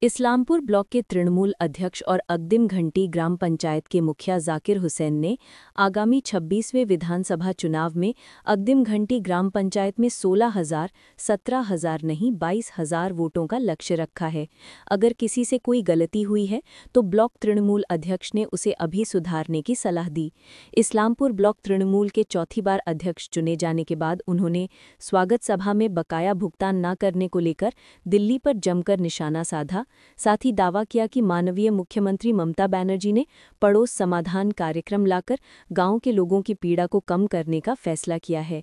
Islampur block के तृणमूल अध्यक्ष और अकदिम घंटी ग्राम पंचायत के मुखिया जाकिर हुसैन ने आगामी 26वें विधानसभा चुनाव में अकदिम घंटी ग्राम पंचायत में 16,000, 17,000 नहीं 22,000 वोटों का लक्ष्य रखा है। अगर किसी से कोई गलती हुई है तो ब्लॉक तृणमूल अध्यक्ष ने उसे अभी सुधारने की सलाह दी। इस्लामपुर ब्लॉक तृणमूल के चौथी बार अध्यक्ष चुने जाने के बाद उन्होंने स्वागत सभा में बकाया भुगतान न करने को लेकर दिल्ली पर जमकर निशाना साधा। साथ ही दावा किया कि माननीय मुख्यमंत्री ममता बनर्जी ने पड़ोस समाधान कार्यक्रम लाकर गांव के लोगों की पीड़ा को कम करने का फैसला किया है।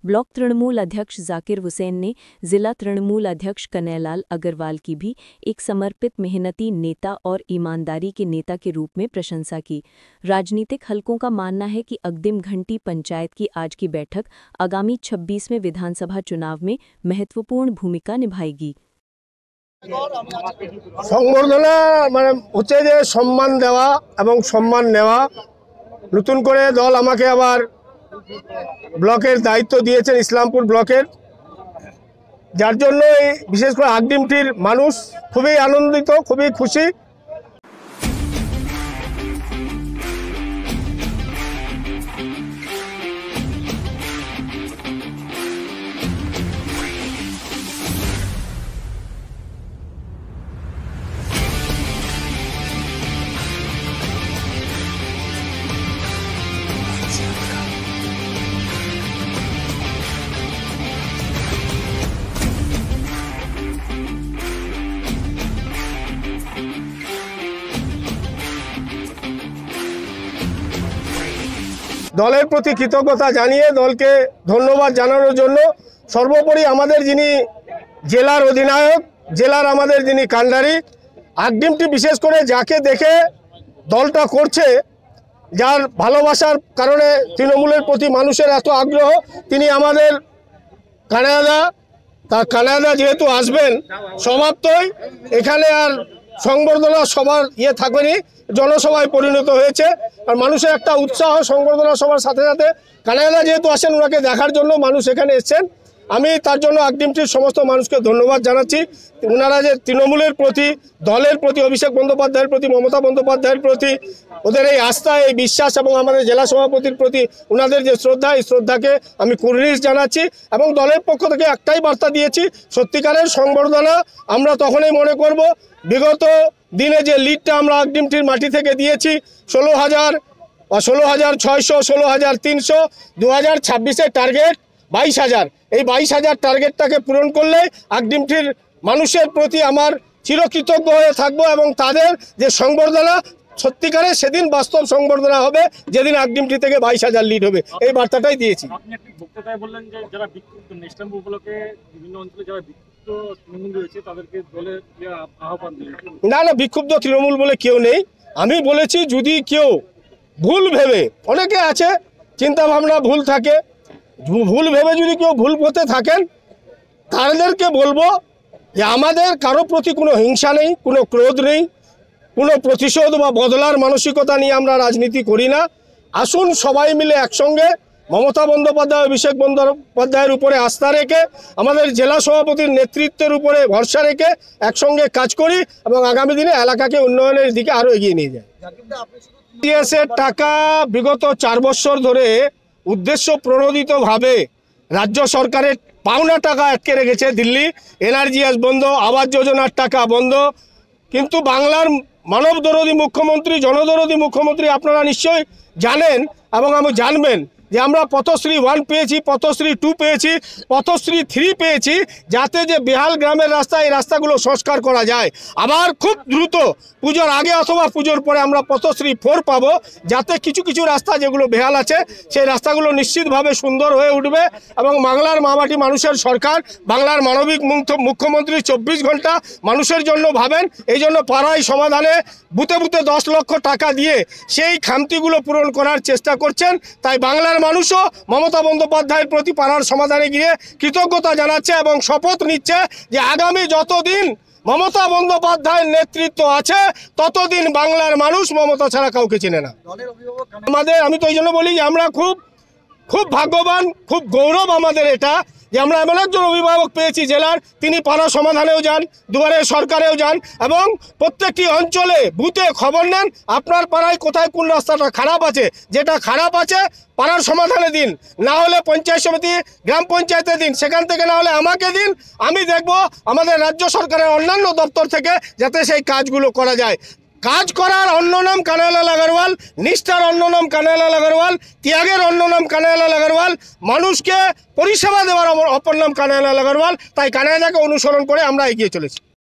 ब्लॉक तृणमूल अध्यक्ष जाकिर हुसैन ने जिला तृणमूल अध्यक्ष कन्हैयालाल अग्रवाल की भी एक समर्पित मेहनती नेता और ईमानदारी के नेता के रूप में प्रशंसा की। राजनीतिक हलकों का मानना है कि अकदिम घंटी पंचायत की आज की बैठक आगामी 26वें विधानसभा चुनाव में महत्वपूर्ण भूमिका निभाएगी। সংবর্ধনা মানে হচ্ছে যে সম্মান দেওয়া এবং সম্মান নেওয়া। নতুন করে দল আমাকে আবার ব্লকের দায়িত্ব দিয়েছেন ইসলামপুর ব্লকের, যার জন্য বিশেষ করে আগডিমটির মানুষ খুবই আনন্দিত, খুবই খুশি। দলের প্রতি কৃতজ্ঞতা জানিয়ে দলকে ধন্যবাদ জানানোর জন্য সর্বোপরি আমাদের যিনি জেলার অধিনায়ক, জেলার আমাদের যিনি কান্ডারি, আগডিমটি বিশেষ করে যাকে দেখে দলটা করছে, যার ভালোবাসার কারণে তৃণমূলের প্রতি মানুষের এত আগ্রহ, তিনি আমাদের কানাডা। তার কানাডা যেহেতু আসবেন সমাপ্তই, এখানে আর সংবর্ধনা সবার থাকেনি, জনসভায় পরিণত হয়েছে। আর মানুষের একটা উৎসাহ সংবর্ধনা সবার সাথে সাথে কানাডা যেহেতু আসেন ওনাকে দেখার জন্য মানুষ এখানে এসছেন। আমি তার জন্য আগডিমটির সমস্ত মানুষকে ধন্যবাদ জানাচ্ছি। ওনারা যে তৃণমূলের প্রতি, দলের প্রতি, অভিষেক বন্দ্যোপাধ্যায়ের প্রতি, মমতা বন্দ্যোপাধ্যায়ের প্রতি ওদের এই আস্থা, এই বিশ্বাস এবং আমাদের জেলা সভাপতির প্রতি ওনাদের যে শ্রদ্ধা, এই শ্রদ্ধাকে আমি কুর্নিশ জানাচ্ছি এবং দলের পক্ষ থেকে একটাই বার্তা দিয়েছি, সত্যিকারের সংবর্ধনা আমরা তখনই মনে করব বিগত দিনে যে লিডটা আমরা আগডিমটির মাটি থেকে দিয়েছি 16,000, 16,600, 16,300, 2026-এর টার্গেট 22,000। এই 22,000 টার্গেটটাকে পূরণ করলে আগডিমটির মানুষের প্রতি আমার চিরকৃতজ্ঞ হয়ে থাকবো এবং তাদের যে সংবর্ধনা সত্যিকারে সেদিন বাস্তব সংবর্ধনা হবে, যেদিন আগডিমটি থেকে 22,000 লিড হবে। এই বার্তাটাই দিয়েছি। আপনি একটি বক্তৃতায় বললেন যে যারা বিক্ষুব্ধ নেশনাল উপলক্ষে বিভিন্ন অঞ্চলে যারা বিক্ষুব্ধ তৃণমূল রয়েছে তাদেরকে দলে আহ্বান দিলেন। না, বিক্ষুব্ধ তৃণমূল বলে কেউ নেই। আমি বলেছি যদি কেউ ভুল ভেবে, অনেকে আছে চিন্তা ভাবনা ভুল থাকে, ভুল ভেবে যদি কেউ ভুল পথে থাকেন তাদেরকে বলবো যে আমাদের কারো প্রতি কোনো হিংসা নেই, কোনো ক্রোধ নেই, কোনো প্রতিশোধ বা বদলার মানসিকতা নিয়ে আমরা রাজনীতি করি না। আসুন সবাই মিলে একসঙ্গে মমতা বন্দ্যোপাধ্যায়, অভিষেক বন্দ্যোপাধ্যায়ের উপরে আস্থা রেখে, আমাদের জেলা সভাপতির নেতৃত্বের উপরে ভরসা রেখে একসঙ্গে কাজ করি এবং আগামী দিনে এলাকাকে উন্নয়নের দিকে আরও এগিয়ে নিয়ে যাই। টিএসের টাকা বিগত 4 বছর ধরে উদ্দেশ্য প্রণোদিতভাবে রাজ্য সরকারের পাওনা টাকা আটকে রেখেছে দিল্লি। এনআরজিএস বন্ধ, আবাস যোজনার টাকা বন্ধ। কিন্তু বাংলার মানব দরদী মুখ্যমন্ত্রী, জনদরদী মুখ্যমন্ত্রী আপনারা নিশ্চয়ই জানেন এবং আমি জানবেন যে আমরা পথশ্রী 1 পেয়েছি, পথশ্রী 2 পেয়েছি, পথশ্রী 3 পেয়েছি, যাতে যে বেহাল গ্রামের রাস্তা, এই রাস্তাগুলো সংস্কার করা যায়। আবার খুব দ্রুত পুজোর আগে অথবা পুজোর পরে আমরা পথশ্রী 4 পাবো, যাতে কিছু কিছু রাস্তা যেগুলো বেহাল আছে সেই রাস্তাগুলো নিশ্চিতভাবে সুন্দর হয়ে উঠবে এবং বাংলার মামাটি মানুষের সরকার, বাংলার মানবিক মুখ্যমন্ত্রী 24 ঘন্টা মানুষের জন্য ভাবেন। এই জন্য পাড়ায় সমাধানে বুথে বুথে 10 লক্ষ টাকা দিয়ে সেই খামতিগুলো পূরণ করার চেষ্টা করছেন। তাই বাংলার মানুষও মমতা বন্দ্যোপাধ্যায়ের প্রতি পাড়ার সমাধানে গিয়ে কৃতজ্ঞতা জানাচ্ছে এবং শপথ নিচ্ছে যে আগামী যতদিন মমতা বন্দ্যোপাধ্যায়ের নেতৃত্ব আছে ততদিন বাংলার মানুষ মমতা ছাড়া কাউকে চেনে না। আমি তো এই জন্য বলি যে আমরা খুব ভাগ্যবান, খুব গৌরব আমাদের এটা যে আমরা এমন একজন অভিভাবক পেয়েছি জেলার, তিনি পাড়া সমাধানেও যান, দুয়ারে সরকারেও যান এবং প্রত্যেকটি অঞ্চলে বুথে খবর নেন আপনার পাড়ায় কোথায় কোন রাস্তাটা খারাপ আছে, যেটা খারাপ আছে পাড়ার সমাধানে দিন, না হলে পঞ্চায়েত সমিতি গ্রাম পঞ্চায়েতে দিন, সেখান থেকে না হলে আমাকে দিন, আমি দেখব আমাদের রাজ্য সরকারের অন্যান্য দপ্তর থেকে যাতে সেই কাজগুলো করা যায়। কাজ করার অন্য নাম কানাইলাল আগরওয়াল, নিষ্ঠার অন্য নাম কানাইলাল আগরওয়াল, ত্যাগের অন্য নাম কানাইলাল আগরওয়াল, মানুষকে পরিষেবা দেওয়ার অপর নাম কানাইলাল আগরওয়াল। তাই কানাইলাকে অনুসরণ করে আমরা এগিয়ে চলেছি।